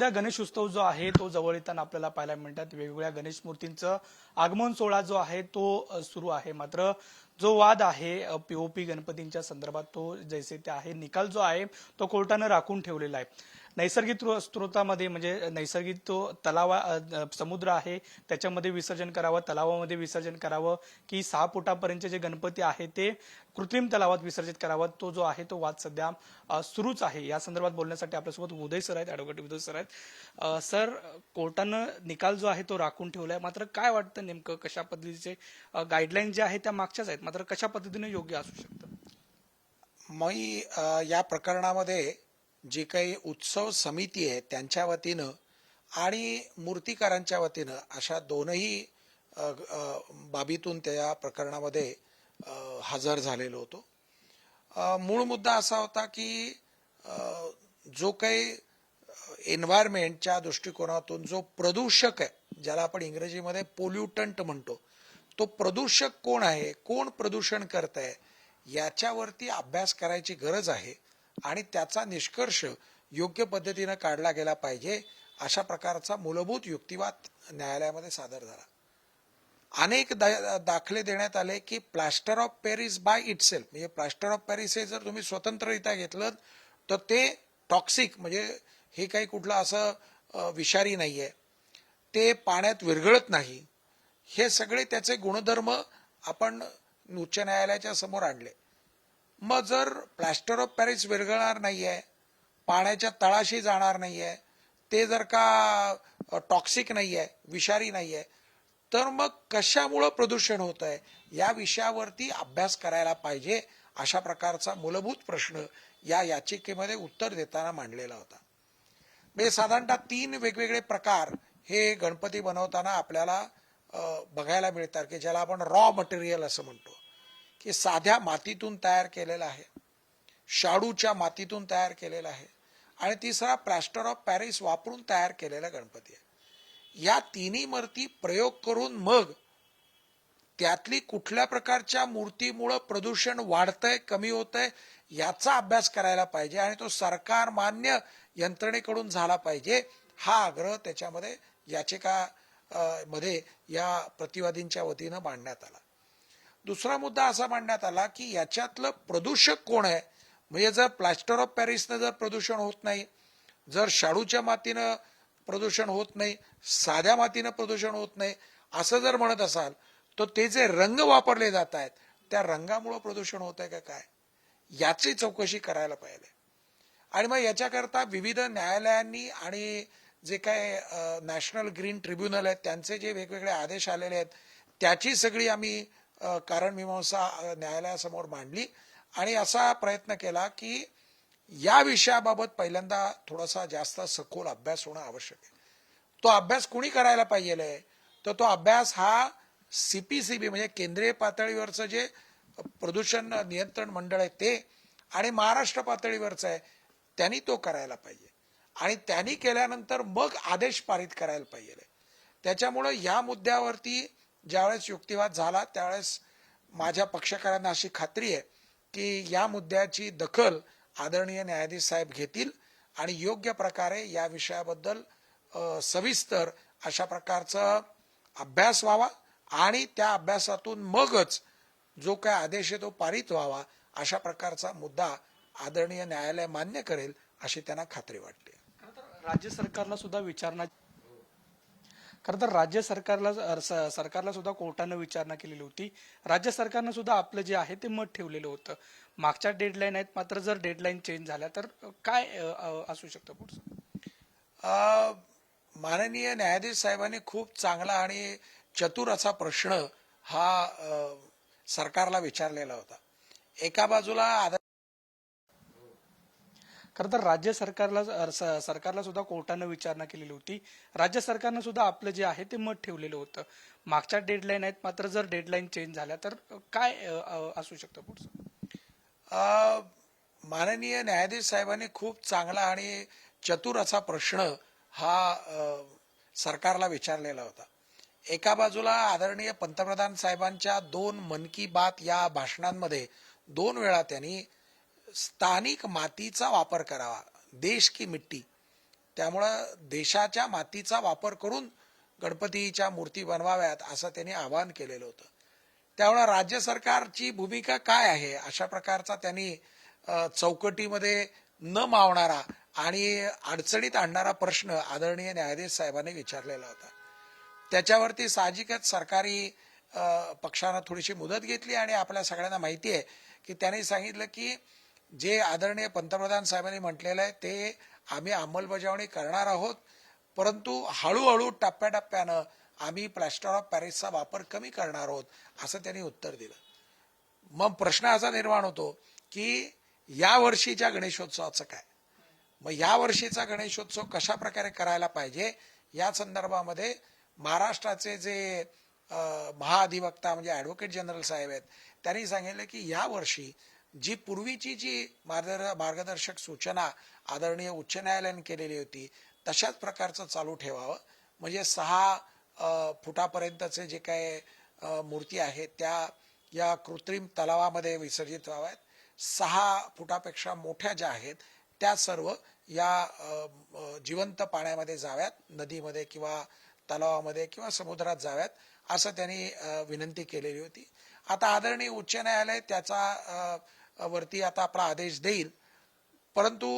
सध्या गणेश उत्सव जो आहे तो जवळ येताना आपल्याला पाहायला मिळतात. वेगवेगळ्या गणेश मूर्तींचं आगमन सोहळा जो आहे तो सुरू आहे. मात्र जो वाद आहे पीओपी गणपतींच्या संदर्भात तो जैसे ते आहे, निकाल जो आहे तो कोर्टानं राखून ठेवलेला आहे. नैसर्गिक स्रोतामध्ये म्हणजे नैसर्गिक तो समुद्र आहे त्याच्यामध्ये विसर्जन करावं, तलावामध्ये विसर्जन करावं की 6 फुटापर्यंतचे जे गणपती आहे ते कृत्रिम तलावात विसर्जित करावा, तो जो आहे तो वाद सध्या सुरूच आहे. या संदर्भात बोलण्यासाठी आपल्यासोबत उदय सर आहेत, ॲडव्होकेट उदय सर आहेत. सर, कोर्टानं निकाल जो आहे तो राखून ठेवलाय, मात्र काय वाटतं नेमकं कशा पद्धतीचे गाईडलाईन जे आहे त्या मागच्याच आहेत, मात्र कशा पद्धतीने योग्य असू शकतं? मी या प्रकरणामध्ये जी काही उत्सव समिती आहे त्यांच्या वतीनं आणि मूर्तिकारांच्या वतीनं अशा दोनही बाबीतून त्या प्रकरणामध्ये हजर झालेलो होतो. मूळ मुद्दा असा होता की जो काही एन्व्हायरमेंटच्या दृष्टिकोनातून जो प्रदूषक आहे, ज्याला आपण इंग्रजीमध्ये पोल्युटंट म्हणतो, तो प्रदूषक कोण आहे, कोण प्रदूषण करत आहे, याच्यावरती अभ्यास करायची गरज आहे आणि त्याचा निष्कर्ष योग्य पद्धतीनं काढला गेला पाहिजे, अशा प्रकारचा मूलभूत युक्तिवाद न्यायालयामध्ये सादर झाला. अनेक दाखले देण्यात आले की plaster of Paris by itself, म्हणजे प्लास्टर ऑफ पॅरिस हे जर तुम्ही स्वतंत्ररित्या घेतलं तर ते टॉक्सिक, म्हणजे हे काही कुठलं असं विषारी नाहीये, ते पाण्यात विरघळत नाही, हे सगळे त्याचे गुणधर्म आपण उच्च न्यायालयाच्या समोर आणले. मग जर प्लास्टर ऑफ पॅरिस विरघळणार नाहीये, पाण्याच्या तळाशी जाणार नाहीये, ते जर का टॉक्सिक नाहीये, विषारी नाहीये, तर मग कशामुळं प्रदूषण होत आहे या विषयावरती अभ्यास करायला पाहिजे, अशा प्रकारचा मूलभूत प्रश्न या याचिकेमध्ये उत्तर देताना मांडलेला होता. म्हणजे साधारणतः 3 वेगवेगळे प्रकार हे गणपती बनवताना आपल्याला बघायला मिळतात की ज्याला आपण रॉ मटेरियल असं म्हणतो, की साध्या मातीतून तयार केलेलं आहे, शाडूच्या मातीतून तयार केलेलं आहे, आणि तिसरा प्लास्टर ऑफ पॅरिस वापरून तयार केलेला गणपती आहे. या तिन्ही मूर्ती प्रयोग करून मग त्यातली कुठल्या प्रकारच्या मूर्तीमुळे प्रदूषण वाढतंय, कमी होतंय, याचा अभ्यास करायला पाहिजे आणि तो सरकार मान्य यंत्रणेकडून झाला पाहिजे, हा आग्रह त्याच्यामध्ये याचिका मध्ये या प्रतिवादींच्या वतीनं मांडण्यात आला. दुसरा मुद्दा असा मांडण्यात आला की याच्यातलं प्रदूषक कोण आहे, म्हणजे जर प्लास्टर ऑफ पॅरिसनं जर प्रदूषण होत नाही, जर शाडूच्या मातीनं प्रदूषण होत नाही, साध्या मातीनं प्रदूषण होत नाही असं जर म्हणत असाल, तर ते जे रंग वापरले जात आहेत त्या रंगामुळे प्रदूषण होत आहे का काय, याची चौकशी करायला पाहिजे. आणि मग याच्याकरता विविध न्यायालयांनी आणि जे काय नॅशनल ग्रीन ट्रिब्युनल आहेत त्यांचे जे वेगवेगळे आदेश आलेले आहेत त्याची सगळी आम्ही कारण मीमांसा न्यायालयासमोर मांडली आणि असा प्रयत्न केला की या विषयाबाबत पहिल्यांदा थोडासा जास्त सखोल अभ्यास होणं आवश्यक आहे. तो अभ्यास कुणी करायला पाहिजे, तर तो अभ्यास हा सीपीसीबी म्हणजे केंद्रीय पातळीवरचं जे प्रदूषण नियंत्रण मंडळ आहे ते आणि महाराष्ट्र पातळीवरचं आहे त्यांनी तो करायला पाहिजे आणि त्यांनी केल्यानंतर मग आदेश पारित करायला पाहिजे. त्याच्यामुळं या मुद्द्यावरती ज्यावेळेस युक्तिवाद झाला त्यावेळेस माझ्या पक्षकारांना अशी खात्री आहे की या मुद्द्याची दखल आदरणीय न्यायाधीश साहेब घेतील आणि योग्य प्रकारे या विषयाबद्दल सविस्तर अशा प्रकारचा अभ्यास व्हावा आणि त्या अभ्यासातून मगच जो काय आदेश आहे तो पारित व्हावा, अशा प्रकारचा मुद्दा आदरणीय न्यायालय मान्य करेल अशी त्यांना खात्री वाटते. राज्य सरकारला सुद्धा विचारणा खरं तर राज्य सरकारला सुद्धा कोर्टानं विचारणा केलेली होती. राज्य सरकारनं सुद्धा आपलं जे आहे ते मत ठेवलेलं होतं. मागच्या डेडलाईन आहेत, मात्र जर डेडलाईन चेंज झाल्या तर काय असू शकतं पुढचं? माननीय न्यायाधीश साहेबांनी खूप चांगला आणि चतुर असा प्रश्न हा सरकारला विचारलेला होता. एका बाजूला खरं तर राज्य सरकारला सुद्धा कोर्टानं विचारणा केलेली होती. राज्य सरकारनं सुद्धा आपलं जे आहे ते मत ठेवलेलं होतं. मागच्या डेडलाईन आहेत, मात्र जर डेडलाईन चेंज झाल्या तर काय असू शकतं पुढचं? माननीय न्यायाधीश साहेबांनी खूप चांगला आणि चतुर असा प्रश्न हा सरकारला विचारलेला होता. एका बाजूला आदरणीय पंतप्रधान साहेबांच्या 2 मन की बात या भाषणांमध्ये 2 वेळा त्यांनी स्थानिक मातीचा वापर करावा, देश की मिट्टी, त्यामुळं देशाच्या मातीचा वापर करून गणपतीच्या मूर्ती बनवाव्यात असं त्यांनी आवाहन केलेलं होतं. त्यामुळे राज्य सरकारची भूमिका काय आहे अशा प्रकारचा त्यांनी चौकटीमध्ये न मावणारा आणि अडचणीत आणणारा प्रश्न आदरणीय न्यायाधीश साहेबांनी विचारलेला होता. त्याच्यावरती साहजिकच सरकारी पक्षानं थोडीशी मुदत घेतली आणि आपल्या सगळ्यांना माहिती आहे की त्यांनी सांगितलं की जे आदरणीय पंतप्रधान साहेबांनी म्हटलेलं आहे ते आम्ही अंमलबजावणी करणार आहोत, परंतु हळूहळू टप्प्याटप्प्यानं आम्ही प्लॅस्टर ऑफ पॅरिसचा वापर कमी करणार आहोत असं त्यांनी उत्तर दिलं. मग प्रश्न असा निर्माण होतो की या वर्षीच्या गणेशोत्सवाचं काय, मग या वर्षीचा गणेशोत्सव कशा प्रकारे करायला पाहिजे या संदर्भामध्ये महाराष्ट्राचे जे महाअधिवक्ता म्हणजे ॲडव्होकेट जनरल साहेब आहेत त्यांनी सांगितलं की या वर्षी जी पूर्वीची जी मार्गदर्शक सूचना आदरणीय उच्च न्यायालयाने केलेली होती तशाच प्रकारचं चालू ठेवावं. म्हणजे 6 फुटापर्यंतचे जे काय मूर्ती आहेत त्या या कृत्रिम तलावामध्ये विसर्जित व्हाव्यात. 6 फुटापेक्षा मोठ्या ज्या आहेत त्या सर्व या जिवंत पाण्यामध्ये जाव्यात, नदीमध्ये किंवा तलावामध्ये किंवा समुद्रात जाव्यात असं त्यांनी विनंती केलेली होती. आता आदरणीय उच्च न्यायालय त्याचा वरती आता आपला आदेश देईल, परंतु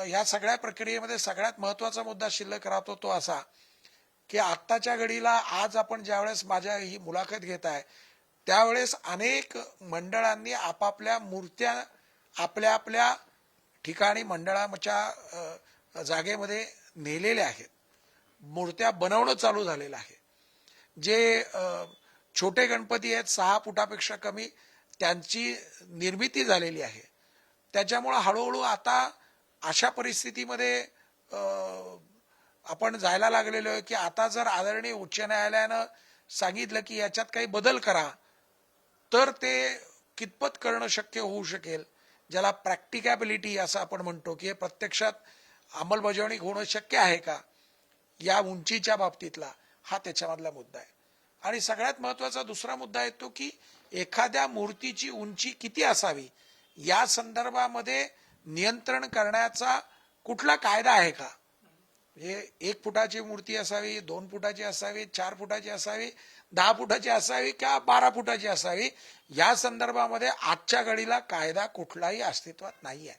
या सगळ्या प्रक्रियेमध्ये सगळ्यात महत्वाचा मुद्दा शिल्लक राहतो तो असा की आत्ताच्या घडीला आज आपण ज्यावेळेस माझ्या ही मुलाखत घेत आहे त्यावेळेस अनेक मंडळांनी आपापल्या मूर्त्या आपल्या आपल्या ठिकाणी मंडळाच्या जागेमध्ये नेलेल्या आहेत. मूर्त्या बनवणं चालू झालेलं आहे. जे छोटे गणपती आहेत 6 फुटापेक्षा कमी त्यांची निर्मिती झालेली आहे. त्याच्यामुळं हळूहळू आता अशा परिस्थितीमध्ये आपण जायला लागलेलो आहे की आता जर आदरणीय उच्च न्यायालयानं सांगितलं की याच्यात काही बदल करा तर ते कितपत करणं शक्य होऊ शकेल, ज्याला प्रॅक्टिकॅबिलिटी असं आपण म्हणतो की हे प्रत्यक्षात अंमलबजावणी होणं शक्य आहे का या उंचीच्या बाबतीतला हा त्याच्यामधला मुद्दा आहे. आणि सगळ्यात महत्वाचा दुसरा मुद्दा येतो की एखाद्या मूर्तीची उंची किती असावी या संदर्भामध्ये नियंत्रण करण्याचा कुठला कायदा आहे का. हे 1 फुटाची मूर्ती असावी, 2 फुटाची असावी, 4 फुटाची असावी, 10 फुटाची असावी किंवा 12 फुटाची असावी या संदर्भामध्ये आजच्या घडीला कायदा कुठलाही अस्तित्वात नाही आहे.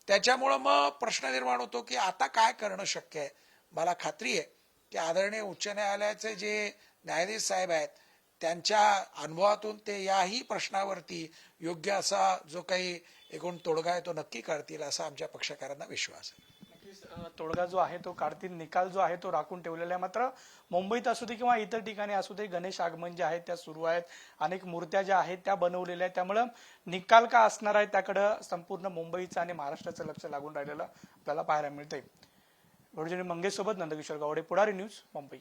त्याच्यामुळं मग प्रश्न निर्माण होतो की आता काय करणं शक्य आहे. मला खात्री आहे की आदरणीय उच्च न्यायालयाचे जे न्यायाधीश साहेब आहेत त्यांच्या अनुभवातून ते याही प्रश्नावरती योग्य असा जो काही एकूण तोडगा आहे तो नक्की काढतील असा आमच्या पक्षकारांना विश्वास आहे. तोडगा जो आहे तो काढतील, निकाल जो आहे तो राखून ठेवलेला आहे. मात्र मुंबईत असू दे किंवा इतर ठिकाणी असू दे गणेश आगमन जे आहे त्या सुरू आहेत, अनेक मूर्त्या ज्या आहेत त्या बनवलेल्या आहेत. त्यामुळं निकाल का असणार आहे त्याकडं संपूर्ण मुंबईचं आणि महाराष्ट्राचं लक्ष लागून राहिलेलं आपल्याला पाहायला मिळतंय. मंगेश सोबत नंदकिशोर गावडे, पुढारी न्यूज, मुंबई.